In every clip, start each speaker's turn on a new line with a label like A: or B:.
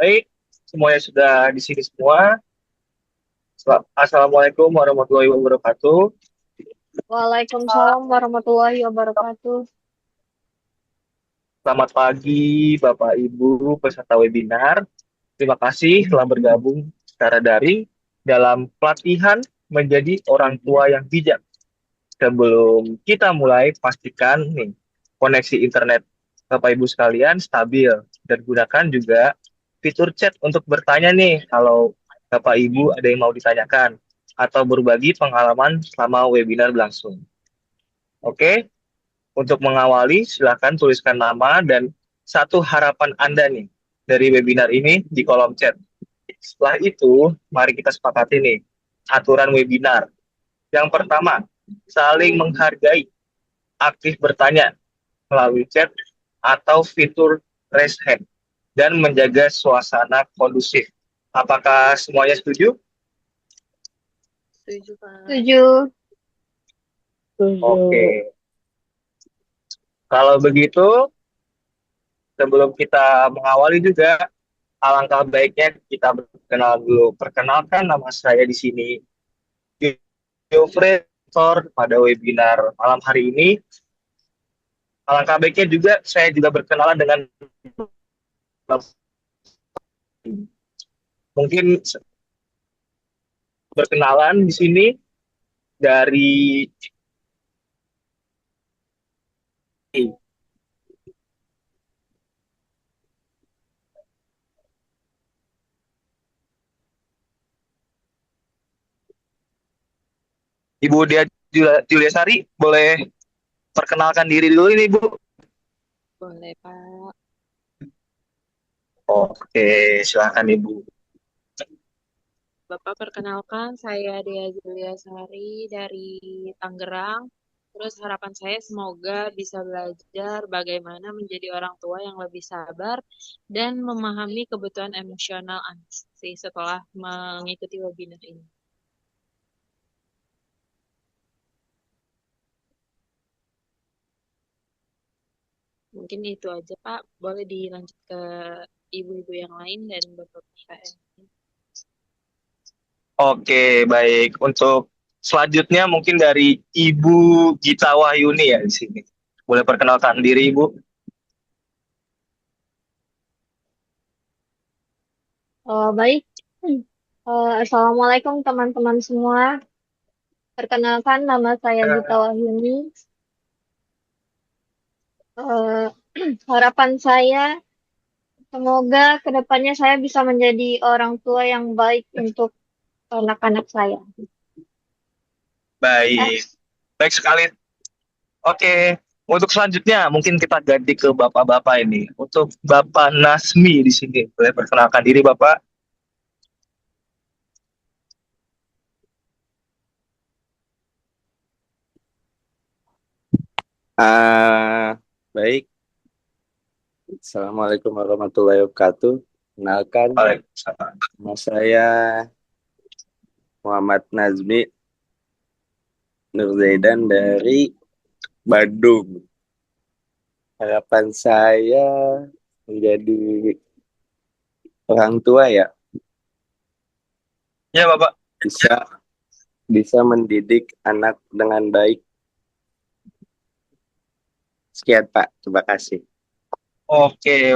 A: Baik, semuanya sudah di sini semua. Assalamualaikum warahmatullahi wabarakatuh.
B: Waalaikumsalam warahmatullahi wabarakatuh.
A: Selamat pagi, Bapak Ibu peserta webinar. Terima kasih telah bergabung secara daring dalam pelatihan menjadi orang tua yang bijak. Sebelum kita mulai, pastikan nih koneksi internet Bapak Ibu sekalian stabil dan gunakan juga fitur chat untuk bertanya nih kalau Bapak Ibu ada yang mau ditanyakan atau berbagi pengalaman selama webinar berlangsung. Oke, untuk mengawali silakan tuliskan nama dan satu harapan Anda nih dari webinar ini di kolom chat. Setelah itu, mari kita sepakati nih aturan webinar. Yang pertama, saling menghargai, aktif bertanya melalui chat atau fitur raise hand dan menjaga suasana kondusif. Apakah semuanya setuju?
B: Setuju, Pak. Setuju.
A: Oke.
B: Setuju.
A: Kalau begitu, sebelum kita mengawali juga, alangkah baiknya kita berkenal dulu. Perkenalkan nama saya di sini, Geoffrey pada webinar malam hari ini. Alangkah baiknya juga saya juga berkenalan dengan mungkin berkenalan di sini dari Ibu Dia Julia Sari. Boleh perkenalkan diri dulu ini, Bu.
B: Boleh, Pak.
A: Oke, silakan Ibu.
B: Bapak perkenalkan, saya Dea Julia Sari dari Tangerang. Terus harapan saya semoga bisa belajar bagaimana menjadi orang tua yang lebih sabar dan memahami kebutuhan emosional anak sih setelah mengikuti webinar ini. Mungkin itu aja, Pak. Boleh dilanjut ke ibu-ibu yang lain dan bapak-bapak.
A: Oke, baik. Untuk selanjutnya mungkin dari Ibu Gita Wahyuni ya di sini. Boleh perkenalkan diri, Ibu?
B: Baik. Assalamualaikum teman-teman semua. Perkenalkan nama saya Gita
A: Eh,
B: Wahyuni. Eh, Harapan saya semoga kedepannya saya bisa menjadi orang tua yang baik untuk anak-anak saya.
A: Baik. Baik sekali. Oke. Untuk selanjutnya mungkin kita ganti ke Bapak-bapak ini. Untuk Bapak Nasmi di sini. Boleh perkenalkan diri, Bapak?
C: Ah, baik. Assalamualaikum warahmatullahi wabarakatuh. Kenalkan,
A: Waalaikumsalam.
C: nama saya Muhammad Nazmi Nurzaidan dari Bandung. Harapan saya menjadi orang tua ya,
A: Ya, Bapak.
C: bisa bisa mendidik anak dengan baik. Sekian Pak, terima kasih.
A: Oke,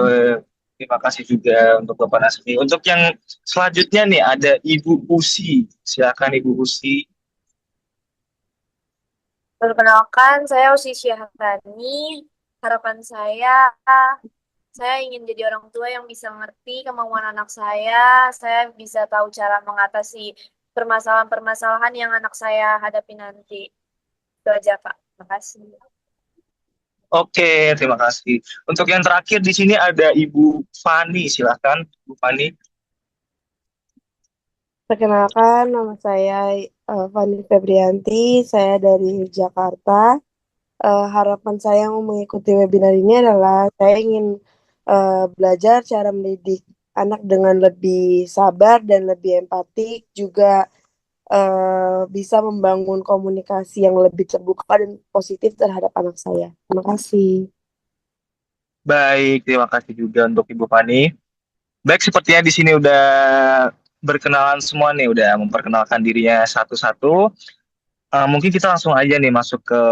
A: terima kasih juga untuk Bapak Nasmi. Untuk yang selanjutnya nih ada Ibu Usi. Silakan Ibu Usi.
D: Perkenalkan, saya Usi Syahrani. Harapan saya ingin jadi orang tua yang bisa ngerti kemauan anak saya. Saya bisa tahu cara mengatasi permasalahan-permasalahan yang anak saya hadapi nanti. Itu aja, Pak. Terima kasih.
A: Oke, terima kasih. Untuk yang terakhir di sini ada Ibu Fani. Silakan, Bu Fani.
E: Perkenalkan, nama saya Fani Febrianti, saya dari Jakarta. Harapan saya mengikuti webinar ini adalah saya ingin belajar cara mendidik anak dengan lebih sabar dan lebih empatik, juga bisa membangun komunikasi yang lebih terbuka dan positif terhadap anak saya. Terima kasih.
A: Baik, terima kasih juga untuk Ibu Fani. Baik, sepertinya di sini udah berkenalan semua nih, udah memperkenalkan dirinya satu-satu. Mungkin kita langsung aja nih masuk ke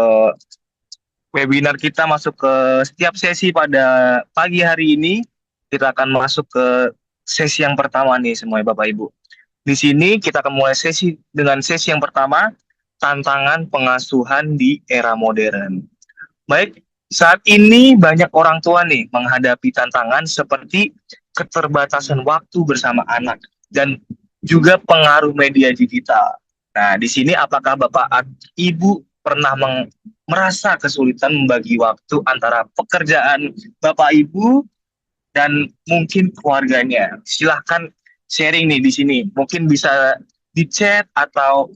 A: webinar kita, masuk ke setiap sesi pada pagi hari ini. Kita akan masuk ke sesi yang pertama nih semuanya Bapak Ibu. Di sini kita akan mulai sesi dengan sesi yang pertama, tantangan pengasuhan di era modern. Baik, saat ini banyak orang tua nih menghadapi tantangan seperti keterbatasan waktu bersama anak dan juga pengaruh media digital. Nah, di sini apakah Bapak Ibu pernah merasa kesulitan membagi waktu antara pekerjaan Bapak Ibu dan mungkin keluarganya? Silahkan sharing nih di sini. Mungkin bisa di chat atau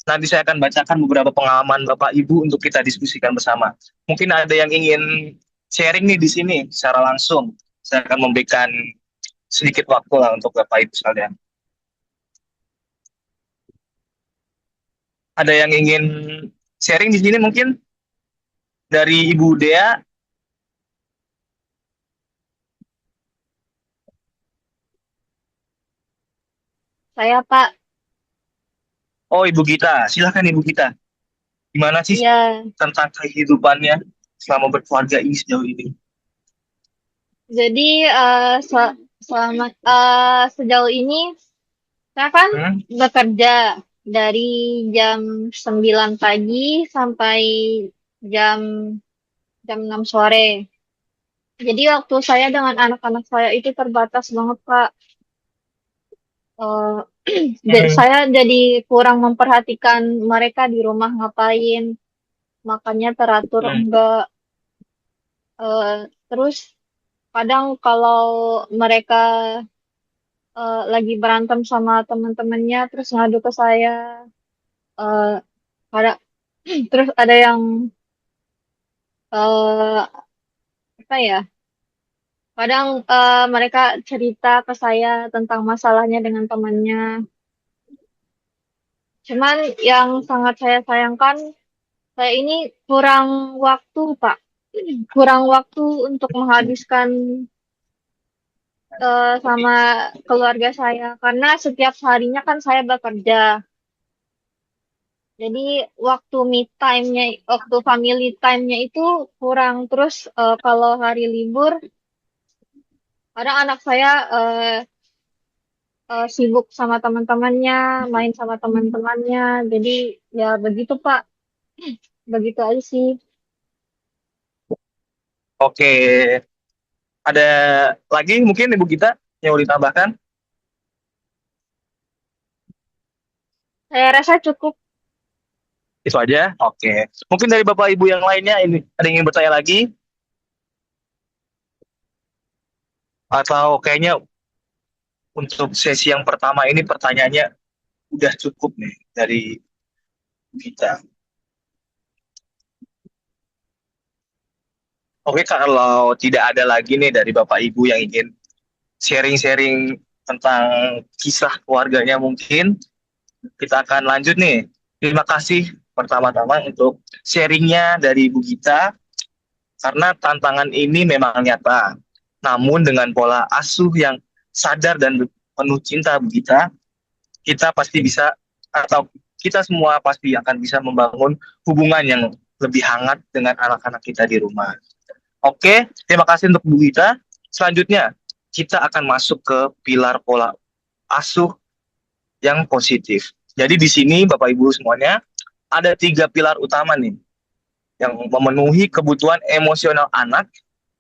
A: nanti saya akan bacakan beberapa pengalaman Bapak Ibu untuk kita diskusikan bersama. Mungkin ada yang ingin sharing nih di sini secara langsung. Saya akan memberikan sedikit waktu lah untuk Bapak Ibu sekalian. Ada yang ingin sharing di sini mungkin dari Ibu Dea?
F: Saya Pak,
A: Oh, Ibu Gita. Silahkan Ibu Gita. Gimana sih
F: ya,
A: tentang kehidupannya selama berkeluarga ini sejauh ini?
F: jadi selama sejauh ini saya kan
A: Hmm?
F: bekerja dari jam 9 pagi sampai jam jam 6 sore. Jadi waktu saya dengan anak-anak saya itu terbatas banget Pak. Eh,
A: Hmm.
F: saya jadi kurang memperhatikan mereka di rumah ngapain, makannya teratur
A: Hmm.
F: enggak. Eh, Terus kadang kalau mereka lagi berantem sama teman-temannya terus ngadu ke saya, eh ada terus ada yang eh apa ya, kadang mereka cerita ke saya tentang masalahnya dengan temannya. Cuman yang sangat saya sayangkan, saya ini kurang waktu Pak, kurang waktu untuk menghabiskan sama keluarga saya karena setiap harinya kan saya bekerja. Jadi waktu family time-nya itu kurang. Terus kalau hari libur, kadang anak saya sibuk sama teman-temannya, main sama teman-temannya. Jadi ya begitu Pak, begitu aja sih.
A: Oke, ada lagi mungkin Ibu Gita yang mau ditambahkan?
F: Saya rasa cukup.
A: Itu aja? Oke. Mungkin dari Bapak Ibu yang lainnya ini ada yang ingin bertanya lagi? Atau kayaknya untuk sesi yang pertama ini pertanyaannya udah cukup nih dari kita. Oke, kalau tidak ada lagi nih dari Bapak Ibu yang ingin sharing-sharing tentang kisah keluarganya mungkin, kita akan lanjut nih. Terima kasih pertama-tama untuk sharingnya dari Ibu Gita, karena tantangan ini memang nyata. Namun dengan pola asuh yang sadar dan penuh cinta Bu Gita, kita pasti bisa, atau kita semua pasti akan bisa membangun hubungan yang lebih hangat dengan anak-anak kita di rumah. Oke, terima kasih untuk Bu Gita. Selanjutnya, kita akan masuk ke pilar pola asuh yang positif. Jadi di sini Bapak Ibu semuanya ada 3 pilar utama nih yang memenuhi kebutuhan emosional anak,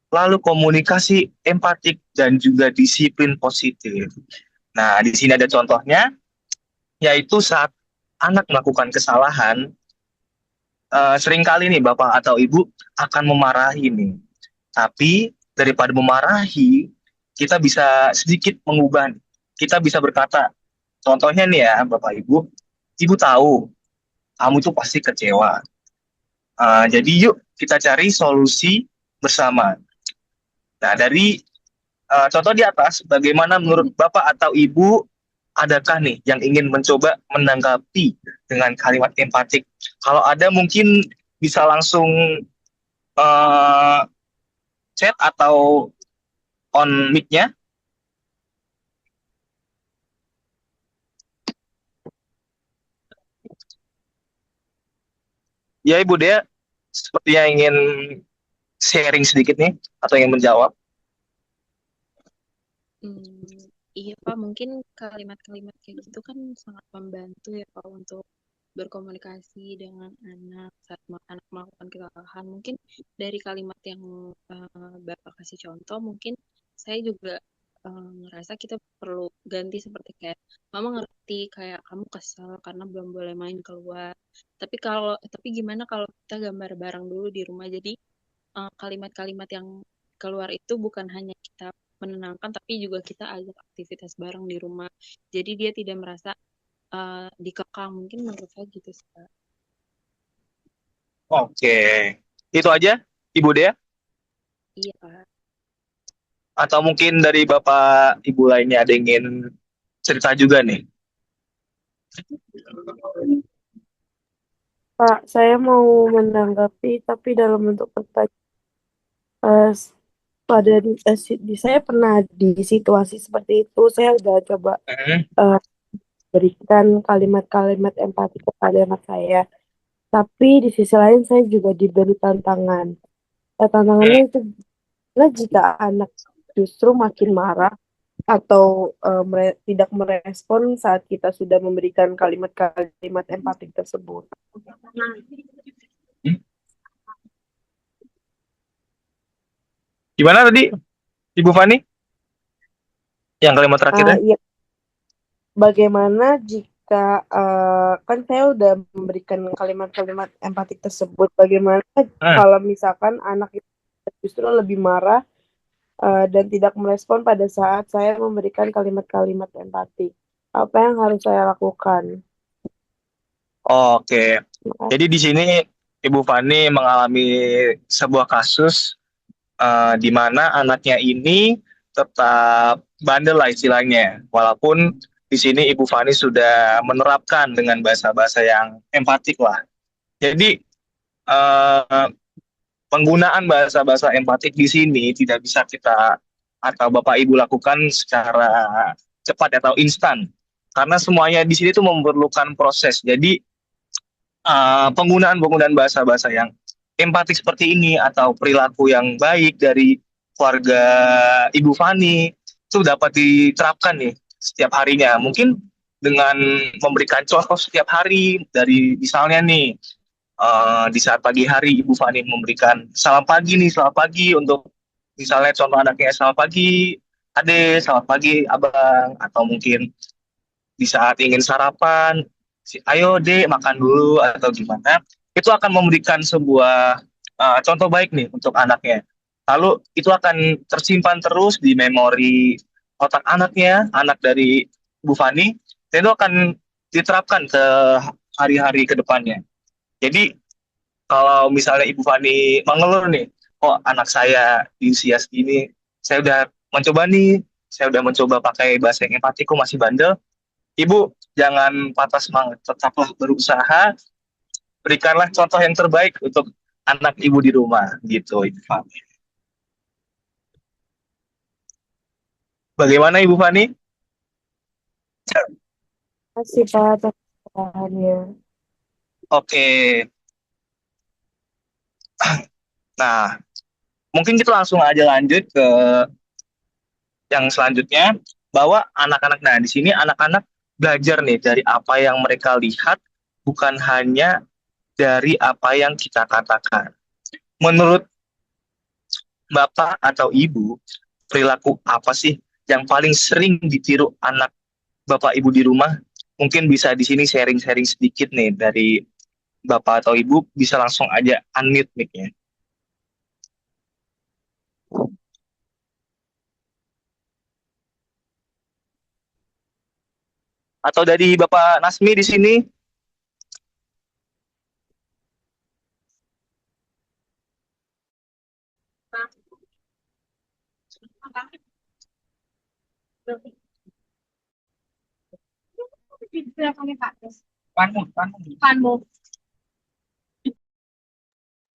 A: lalu komunikasi empatik dan juga disiplin positif. Nah, di sini ada contohnya, yaitu saat anak melakukan kesalahan, seringkali nih Bapak atau Ibu akan memarahi nih. Tapi daripada memarahi, kita bisa sedikit mengubah. Kita bisa berkata, contohnya nih ya Bapak Ibu, Ibu tahu kamu itu pasti kecewa. Jadi yuk kita cari solusi bersama. Nah, dari contoh di atas, bagaimana menurut Bapak atau Ibu, adakah nih yang ingin mencoba menanggapi dengan kalimat empatik? Kalau ada mungkin bisa langsung uh, chat atau on mic-nya. Ya, Ibu Dea, sepertinya ingin sharing sedikit nih, atau ingin menjawab.
B: Iya Pak, mungkin kalimat-kalimat kayak gitu kan sangat membantu ya Pak untuk berkomunikasi dengan anak saat anak melakukan kesalahan. Mungkin dari kalimat yang Bapak kasih contoh, mungkin saya juga ngerasa kita perlu ganti seperti kayak, Mama ngerti kayak kamu kesal karena belum boleh main keluar. Tapi gimana kalau kita gambar bareng dulu di rumah? Jadi kalimat-kalimat yang keluar itu bukan hanya kita menenangkan, tapi juga kita ajak aktivitas bareng di rumah. Jadi dia tidak merasa dikekang. Mungkin menurut saya gitu sih, Kak.
A: Oke, itu aja, Ibu Dea.
B: Iya, Kak.
A: Atau mungkin dari Bapak Ibu lainnya ada yang ingin cerita juga nih.
E: Pak, saya mau menanggapi tapi dalam bentuk pertanyaan. Eh, pada saya pernah di situasi seperti itu. Saya udah coba
A: Hmm.
E: eh, berikan kalimat-kalimat empati kepada anak saya. Tapi di sisi lain saya juga diberi tantangan. Tantangannya itu adalah jika anak justru makin marah atau tidak merespon saat kita sudah memberikan kalimat-kalimat empati tersebut.
A: Gimana tadi, Ibu Fani? Yang kalimat terakhirnya?
E: Ya, bagaimana jika kan saya udah memberikan kalimat-kalimat empati tersebut, bagaimana kalau misalkan anak itu justru lebih marah dan tidak merespon pada saat saya memberikan kalimat-kalimat empati? Apa yang harus saya lakukan?
A: Oke, jadi di sini Ibu Fani mengalami sebuah kasus di mana anaknya ini tetap bandel lah istilahnya, walaupun di sini Ibu Fani sudah menerapkan dengan bahasa-bahasa yang empatik lah. Jadi eh, penggunaan bahasa-bahasa empatik di sini tidak bisa kita atau Bapak Ibu lakukan secara cepat atau instan, karena semuanya di sini tuh memerlukan proses. Jadi penggunaan-penggunaan bahasa-bahasa yang empatik seperti ini atau perilaku yang baik dari keluarga Ibu Fani itu dapat diterapkan nih setiap harinya. Mungkin dengan memberikan contoh setiap hari, dari misalnya nih di saat pagi hari Ibu Fani memberikan salam pagi nih, selamat pagi untuk misalnya contoh anaknya, selamat pagi Ade, selamat pagi Abang, atau mungkin di saat ingin sarapan, ayo dek makan dulu atau gimana, itu akan memberikan sebuah contoh baik nih untuk anaknya. Lalu itu akan tersimpan terus di memori otak anaknya, anak dari Bu Fani, dan itu akan diterapkan ke hari-hari ke depannya. Jadi kalau misalnya Ibu Fani mengeluh nih, kok anak saya di usia segini, saya udah mencoba nih, saya udah mencoba pakai bahasa yang empati, kok masih bandel. Ibu jangan patah semangat, tetaplah berusaha, berikanlah contoh yang terbaik untuk anak ibu di rumah, gitu Ibu Fani. Bagaimana Ibu Fani?
E: Terima kasih Pak atas pertanyaannya.
A: Oke, nah mungkin kita langsung aja lanjut ke yang selanjutnya, bahwa anak-anak, nah di sini anak-anak belajar nih dari apa yang mereka lihat, bukan hanya dari apa yang kita katakan. Menurut Bapak atau Ibu, perilaku apa sih yang paling sering ditiru anak Bapak Ibu di rumah? Mungkin bisa di sini sharing-sharing sedikit nih dari Bapak atau Ibu, bisa langsung aja unmute mic-nya. Atau dari Bapak Nasmi di sini? Panmu.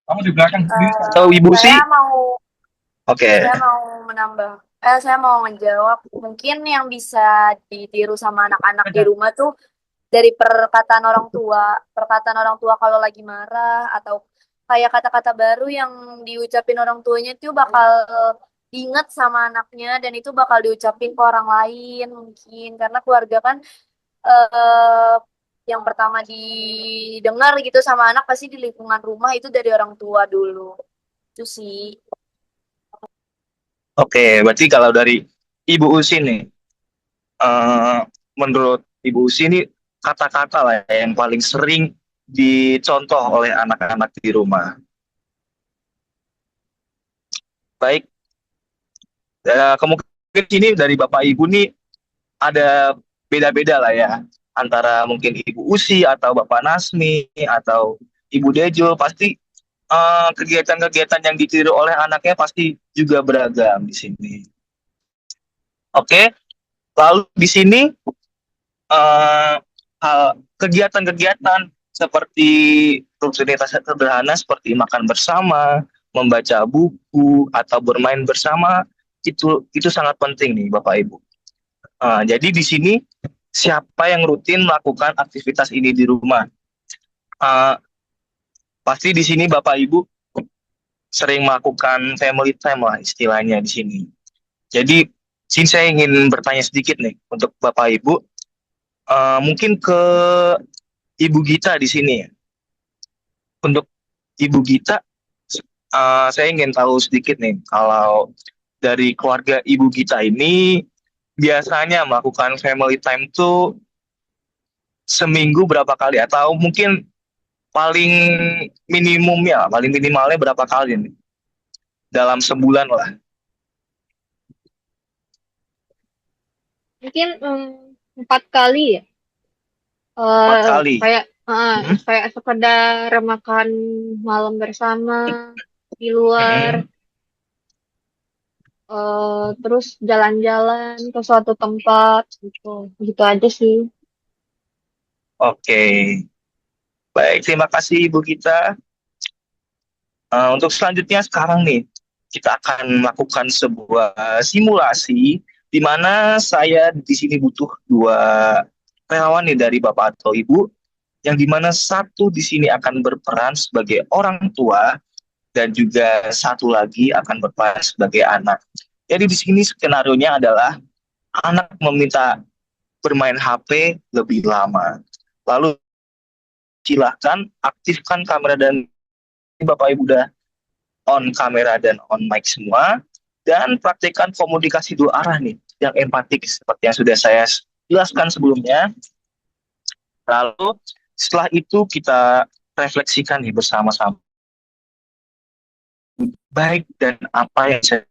A: Kamu di belakang sendiri. Atau Ibu sih?
D: Saya mau menambah. Saya mau menjawab. Mungkin yang bisa ditiru sama anak-anak di rumah tuh dari perkataan orang tua kalau lagi marah atau kayak kata-kata baru yang diucapin orang tuanya itu bakal diingat sama anaknya dan itu bakal diucapin ke orang lain mungkin karena keluarga kan eh yang pertama didengar gitu sama anak pasti di lingkungan rumah itu dari orang tua dulu. Itu sih.
A: Oke, berarti kalau dari Ibu Usi nih, eh, menurut Ibu Usi ini kata-kata lah yang paling sering dicontoh oleh anak-anak di rumah. Baik, kemungkinan sini dari Bapak Ibu nih ada beda-beda lah ya antara mungkin Ibu Usi atau Bapak Nasmi atau Ibu Dejo pasti kegiatan-kegiatan yang ditiru oleh anaknya pasti juga beragam di sini. Oke, lalu di sini eh, hal kegiatan-kegiatan seperti rutinitas sederhana seperti makan bersama, membaca buku atau bermain bersama itu sangat penting nih Bapak Ibu. Jadi di sini siapa yang rutin melakukan aktivitas ini di rumah? Uh, Pasti di sini Bapak Ibu sering melakukan family time lah istilahnya di sini. Jadi sini saya ingin bertanya sedikit nih untuk Bapak Ibu, mungkin ke Ibu Gita di sini ya. Untuk Ibu Gita, saya ingin tahu sedikit nih kalau dari keluarga Ibu Gita ini biasanya melakukan family time tuh seminggu berapa kali atau mungkin paling minimumnya, paling minimalnya berapa kali nih? Dalam sebulan lah,
F: Mungkin 4 kali ya.
A: 4 kali. Hmm.
F: Kayak sekedar makan malam bersama di luar,
A: Hmm.
F: terus jalan-jalan ke suatu tempat gitu, gitu aja sih.
A: Oke, baik. Terima kasih Ibu Gita. Untuk selanjutnya sekarang nih, kita akan melakukan sebuah simulasi di mana saya di sini butuh dua relawan nih dari Bapak atau Ibu, yang dimana satu di sini akan berperan sebagai orang tua dan juga satu lagi akan berperan sebagai anak. Jadi di sini skenario-nya adalah anak meminta bermain HP lebih lama. Lalu silahkan aktifkan kamera dan Bapak Ibu udah on kamera dan on mic semua dan praktekkan komunikasi dua arah nih yang empatik seperti yang sudah saya jelaskan sebelumnya. Lalu setelah itu kita refleksikan nih bersama-sama baik dan apa yang saya.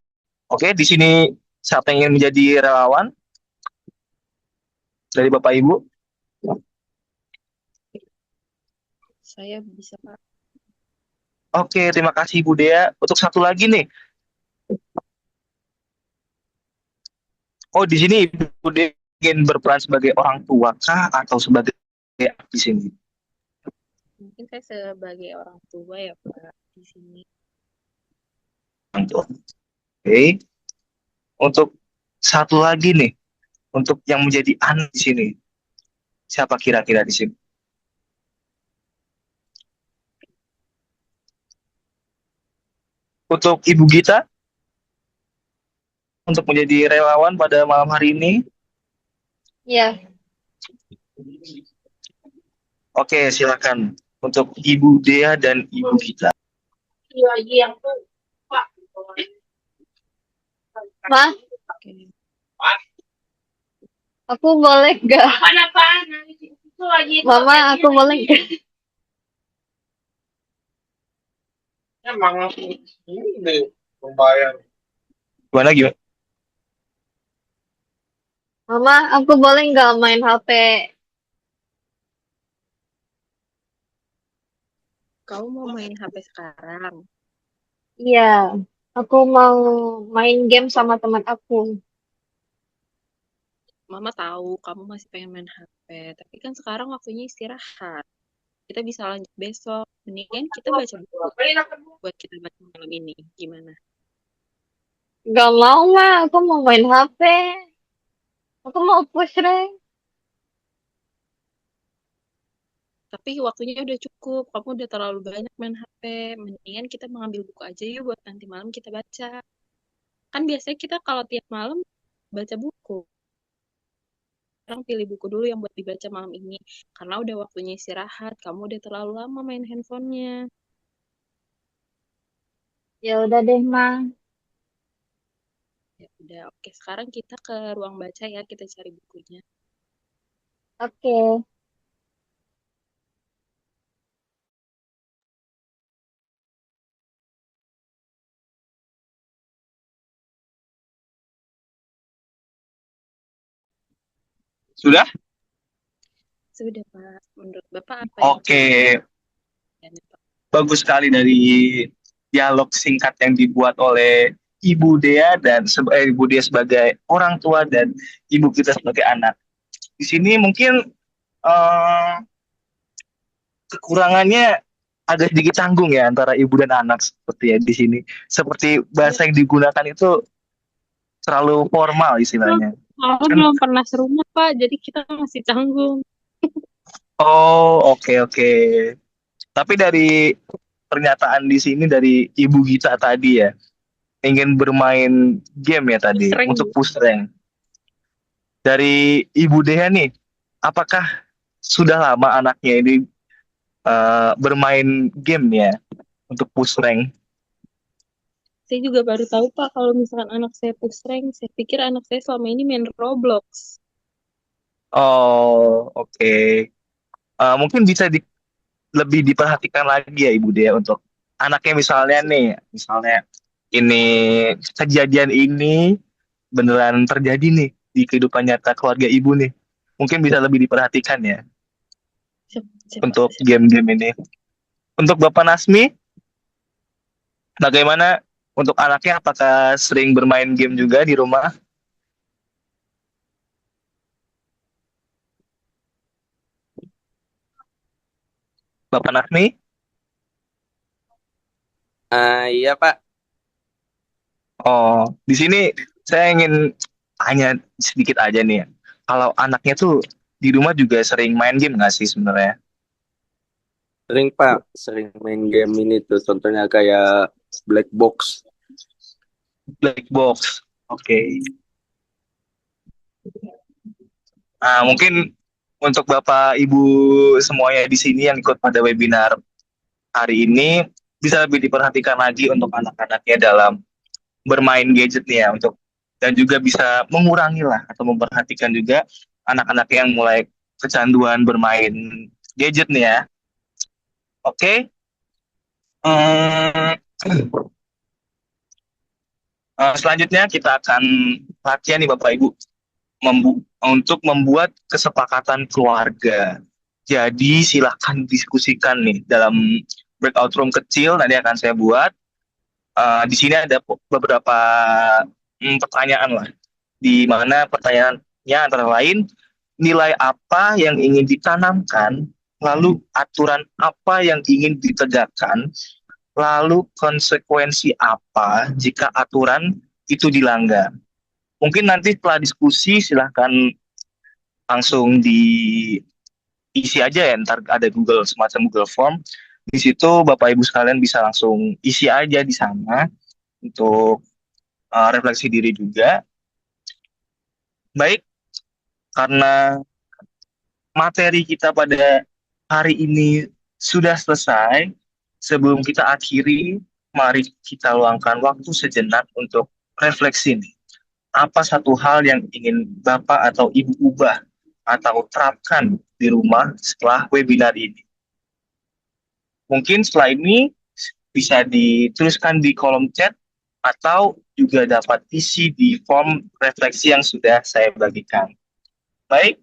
A: Oke, di sini siapa yang ingin menjadi relawan dari Bapak Ibu?
B: Saya bisa, Pak.
A: Oke, terima kasih Ibu Dea. Untuk satu lagi nih. Oh, di sini Ibu Dea ingin berperan sebagai orang tua kah atau sebagai di sini?
B: Mungkin saya sebagai orang tua ya, Pak, di sini.
A: Oke. Untuk satu lagi nih, untuk yang menjadi anak di sini, siapa kira-kira di sini? Untuk Ibu Gita, untuk menjadi relawan pada malam hari ini,
F: Ya,
A: oke, silakan. Untuk Ibu Dea dan Ibu Gita.
F: Ma,
B: Oke.
F: aku boleh gak? Mama, aku boleh gak?
A: Gimana gimana?
F: Mama, aku boleh nggak main HP?
B: Kamu mau main HP sekarang?
F: Iya, aku mau main game sama teman aku.
B: Mama tahu kamu masih pengen main HP, tapi kan sekarang waktunya istirahat. Kita bisa lanjut besok. Mendingan kita baca buku buat kita baca malam ini. Gimana?
F: Gak mau, Ma. Aku mau main HP. Aku mau push rank.
B: Tapi waktunya udah cukup, kamu udah terlalu banyak main HP. Mendingan kita mengambil buku aja yuk buat nanti malam kita baca. Kan biasanya kita kalau tiap malam baca buku. Sekarang pilih buku dulu yang buat dibaca malam ini. Karena udah waktunya istirahat, kamu udah terlalu lama main handphonenya.
F: Ya udah deh, Ma.
B: Ya udah, oke. Sekarang kita ke ruang baca ya, kita cari bukunya.
F: Oke.
A: Sudah?
B: Sudah, Pak. Menurut Bapak apa
A: Oke,
B: yang Pak?
A: bagus sekali dari dialog singkat yang dibuat oleh Ibu Dea dan Ibu Dea sebagai orang tua dan ibu kita sebagai anak. Di sini mungkin eh, kekurangannya agak sedikit canggung ya antara ibu dan anak seperti ya di sini. Seperti bahasa yang digunakan itu terlalu formal istilahnya.
B: Aku
A: Kan-
B: belum pernah serumah, Pak. Jadi kita masih canggung.
A: Oh, oke oke. Tapi dari pernyataan di sini dari Ibu Gita tadi ya, ingin bermain game ya tadi
B: Push rank.
A: untuk push rank. Dari Ibu Dea nih, apakah sudah lama anaknya ini bermain game ya untuk push rank?
B: Saya juga baru tahu, Pak, kalau misalkan anak saya push rank, saya pikir anak saya selama ini main Roblox.
A: Oh, oke. Mungkin bisa lebih diperhatikan lagi ya Ibu Dea untuk anaknya misalnya nih, misalnya ini kejadian ini beneran terjadi nih di kehidupan nyata keluarga Ibu nih. Mungkin bisa lebih diperhatikan ya
B: Siapa?
A: untuk game-game ini. Untuk Bapak Nasmi, bagaimana untuk anaknya apakah sering bermain game juga di rumah? Bapak Nasmi?
C: Iya Pak.
A: Oh, di sini saya ingin tanya sedikit aja nih ya. Kalau anaknya tuh di rumah juga sering main game nggak sih sebenarnya?
C: Sering Pak, sering main game ini tuh. Contohnya kayak Black Box.
A: Black box. Oke. Mungkin untuk Bapak Ibu semuanya di sini yang ikut pada webinar hari ini bisa lebih diperhatikan lagi untuk anak-anaknya dalam bermain gadget nih ya untuk dan juga bisa mengurangi lah atau memperhatikan juga anak-anak yang mulai kecanduan bermain gadget nih ya. Oke. Hmm, selanjutnya kita akan latihan nih Bapak Ibu untuk membuat kesepakatan keluarga. Jadi silahkan diskusikan nih dalam breakout room kecil nanti akan saya buat. Di sini ada beberapa pertanyaan lah, di mana pertanyaannya antara lain nilai apa yang ingin ditanamkan, lalu aturan apa yang ingin ditegakkan, lalu konsekuensi apa jika aturan itu dilanggar. Mungkin nanti setelah diskusi silahkan langsung diisi aja ya, ntar ada semacam Google Form. Di situ Bapak Ibu sekalian bisa langsung isi aja di sana untuk refleksi diri juga. Baik, karena materi kita pada hari ini sudah selesai, sebelum kita akhiri, mari kita luangkan waktu sejenak untuk refleksi nih. Apa satu hal yang ingin Bapak atau Ibu ubah atau terapkan di rumah setelah webinar ini? Mungkin setelah ini bisa dituliskan di kolom chat atau juga dapat isi di form refleksi yang sudah saya bagikan. Baik,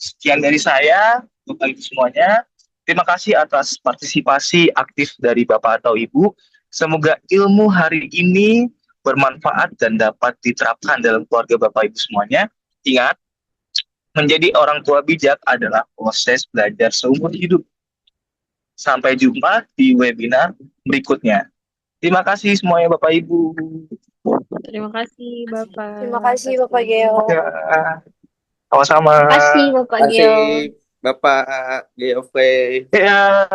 A: sekian dari saya, Bapak Ibu semuanya. Terima kasih atas partisipasi aktif dari Bapak atau Ibu. Semoga ilmu hari ini bermanfaat dan dapat diterapkan dalam keluarga Bapak Ibu semuanya. Ingat, menjadi orang tua bijak adalah proses belajar seumur hidup. Sampai jumpa di webinar berikutnya. Terima kasih semuanya Bapak Ibu.
B: Terima kasih, Bapak.
D: Terima kasih Bapak Geo.
A: Ya, sama-sama.
F: Terima kasih Bapak
C: Terima
F: Gio.
C: kasih. Bapak Geoffrey.
A: Ya,